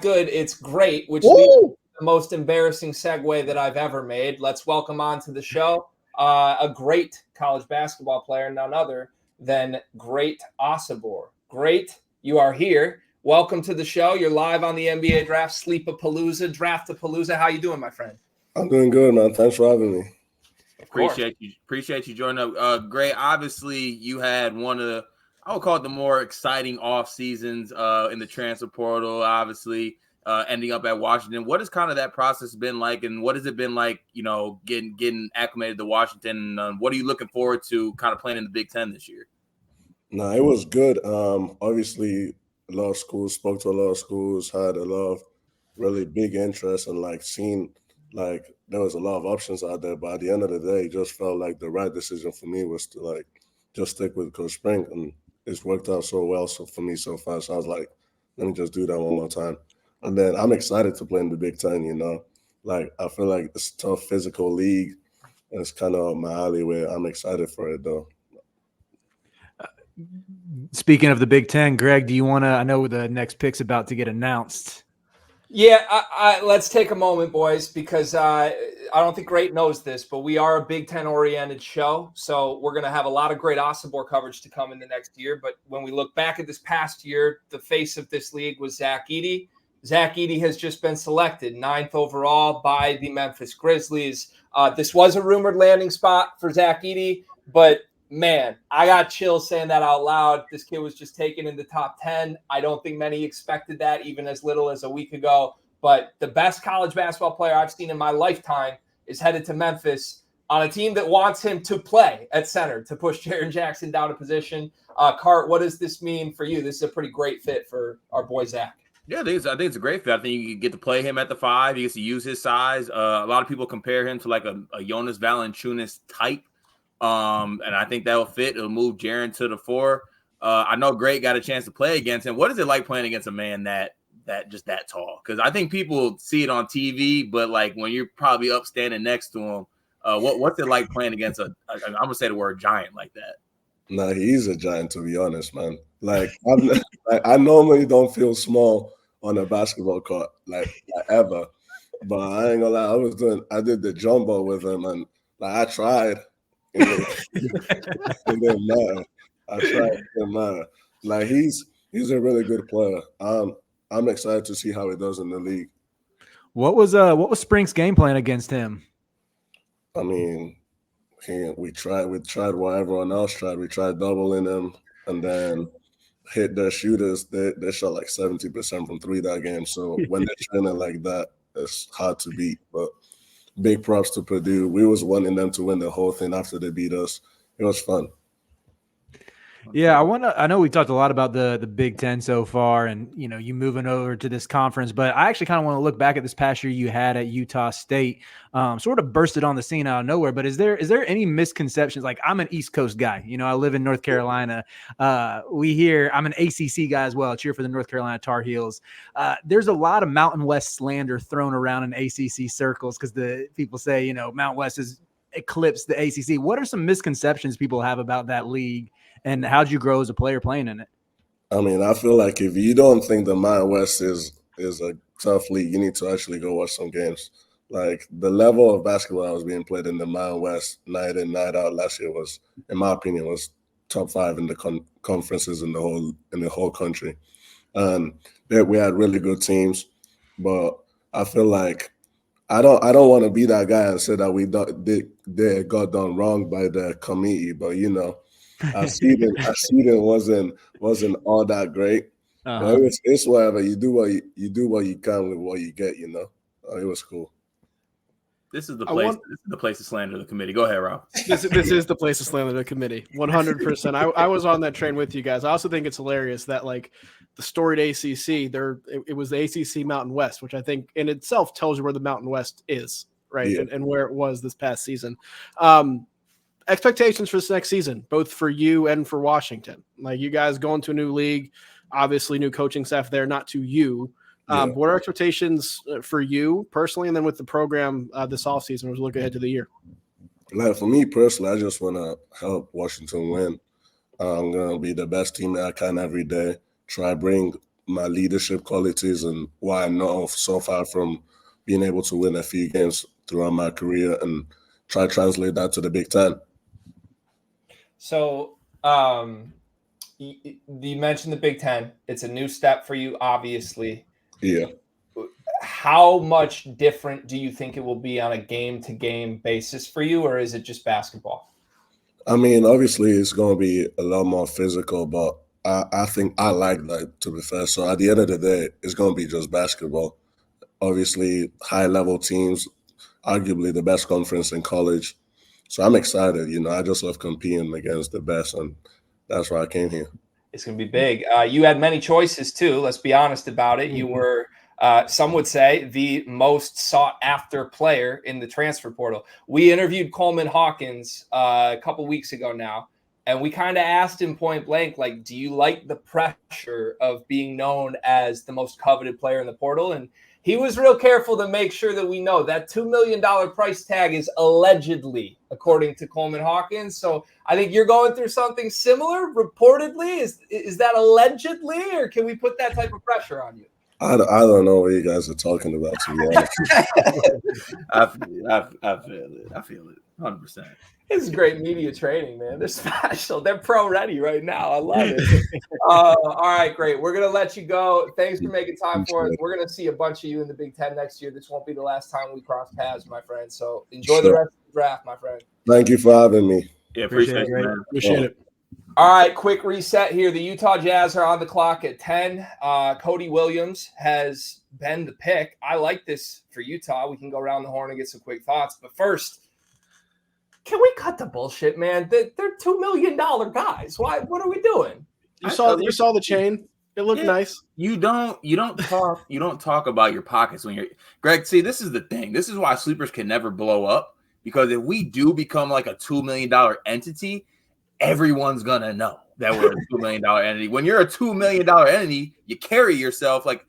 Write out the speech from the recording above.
good, it's great, which leads to the most embarrassing segue that I've ever made. Let's welcome on to the show a great college basketball player, none other than Great Osobor. Great, you are here. Welcome to the show. You're live on the NBA Draft Sleepapalooza, Draftapalooza. How you doing, my friend? I'm doing good, man. Thanks for having me. Appreciate you joining up. Great. Obviously, you had one of the, I would call it the more exciting off seasons in the transfer portal. Obviously, ending up at Washington. What has kind of that process been like, and what has it been like? You know, getting acclimated to Washington. What are you looking forward to, kind of playing in the Big Ten this year? No, it was good. Obviously, a lot of schools, spoke to a lot of schools, had a lot of really big interest, and seeing there was a lot of options out there. But at the end of the day, it just felt like the right decision for me was to just stick with Coach Spring, and it's worked out so well for me so far. So I was like, let me just do that one more time. And then I'm excited to play in the Big Ten. You know, I feel like it's a tough physical league, and it's kind of my alleyway. I'm excited for it though. Speaking of the Big Ten, Greg, do you want to? I know the next pick's about to get announced. Yeah, let's take a moment, boys, because I don't think Great knows this, but we are a Big Ten-oriented show, so we're going to have a lot of Great Osobor coverage to come in the next year. But when we look back at this past year, the face of this league was Zack Edey. Zack Edey has just been selected 9th overall by the Memphis Grizzlies. This was a rumored landing spot for Zack Edey, but man, I got chills saying that out loud. This kid was just taken in the top 10. I don't think many expected that even as little as a week ago. But the best college basketball player I've seen in my lifetime is headed to Memphis on a team that wants him to play at center, to push Jaren Jackson down a position. Cart, what does this mean for you? This is a pretty great fit for our boy Zach. Yeah, I think it's a great fit. I think you get to play him at the 5. You get to use his size. A lot of people compare him to like a Jonas Valanciunas type. And I think that'll fit. It'll move Jaren to the 4. I know Great got a chance to play against him. What is it like playing against a man that tall? Because I think people see it on TV, but like when you're probably up standing next to him, what's it like playing against I'm gonna say the word giant like that? Nah, he's a giant, to be honest, man. I normally don't feel small on a basketball court, ever. But I ain't gonna lie, I did the jumbo with him, and I tried. It didn't matter. I tried. It didn't matter. He's a really good player. I'm excited to see how he does in the league. What was Spring's game plan against him? I mean, we tried what everyone else tried. We tried doubling them, and then hit their shooters. They shot like 70% from 3 that game. So when they're training like that, it's hard to beat. But big props to Purdue. We was wanting them to win the whole thing after they beat us. It was fun. Yeah, I know we talked a lot about the Big Ten so far, and you moving over to this conference, but I actually kind of want to look back at this past year you had at Utah State. Sort of bursted on the scene out of nowhere, but is there any misconceptions? Like, I'm an East Coast guy, I live in North Carolina. I'm an ACC guy as well. I cheer for the North Carolina Tar Heels. There's a lot of Mountain West slander thrown around in ACC circles because the people say Mountain West has eclipsed the ACC. What are some misconceptions people have about that league? And how'd you grow as a player playing in it? I mean, I feel like if you don't think the Mountain West is a tough league, you need to actually go watch some games. Like, the level of basketball that was being played in the Mountain West night in, night out last year was, in my opinion, was top 5 in the conferences in the whole country. And we had really good teams, but I feel like I don't want to be that guy and say that they got done wrong by the committee, but our seeding wasn't all that great. Uh-huh. But it's whatever. You do what you can with what you get. It was cool. This is the place. This is the place to slander the committee. Go ahead, Rob. This is the place to slander the committee. 100%. I was on that train with you guys. I also think it's hilarious that the storied ACC, it was the ACC Mountain West, which I think in itself tells you where the Mountain West is, right? Yeah. And where it was this past season. Expectations for this next season, both for you and for Washington. Like, you guys going to a new league, obviously new coaching staff there, not to you. What are expectations for you personally, and then with the program this offseason as we look ahead to the year? For me personally, I just want to help Washington win. I'm going to be the best team that I can every day. Try bring my leadership qualities and what I know so far from being able to win a few games throughout my career and try to translate that to the Big Ten. So you mentioned the Big Ten. It's a new step for you, obviously. Yeah. How much different do you think it will be on a game-to-game basis for you, or is it just basketball? I mean, obviously, it's going to be a lot more physical, but I think I like that, to be fair. So at the end of the day, it's going to be just basketball. Obviously, high-level teams, arguably the best conference in college. So I'm excited. I just love competing against the best, and that's why I came here. It's going to be big. You had many choices, too. Let's be honest about it. You were, some would say, the most sought-after player in the transfer portal. We interviewed Coleman Hawkins a couple weeks ago now, and we kind of asked him point blank, like, do you like the pressure of being known as the most coveted player in the portal? And he was real careful to make sure that we know that $2 million price tag is allegedly, according to Coleman Hawkins. So I think you're going through something similar, reportedly. Is that allegedly, or can we put that type of pressure on you? I don't know what you guys are talking about, to be honest. I feel it 100%. This is great media training, man. They're special. They're pro ready right now. I love it. All right, great. We're going to let you go. Thanks for making time for us. We're going to see a bunch of you in the Big Ten next year. This won't be the last time we cross paths, my friend. So enjoy the rest of the draft, my friend. Thank you for having me. Yeah, appreciate it, man. Appreciate it. All right, quick reset here. The Utah Jazz are on the clock at 10. Cody Williams has been the pick. I like this for Utah. We can go around the horn and get some quick thoughts. But first, can we cut the bullshit, man? They're $2 million guys. Why? What are we doing? You saw the chain. It looked nice. You don't talk about your pockets when you're Greg. See, this is the thing. This is why sleepers can never blow up, because if we do become like a $2 million entity, everyone's gonna know that we're a $2 million entity. When you're a $2 million entity, you carry yourself like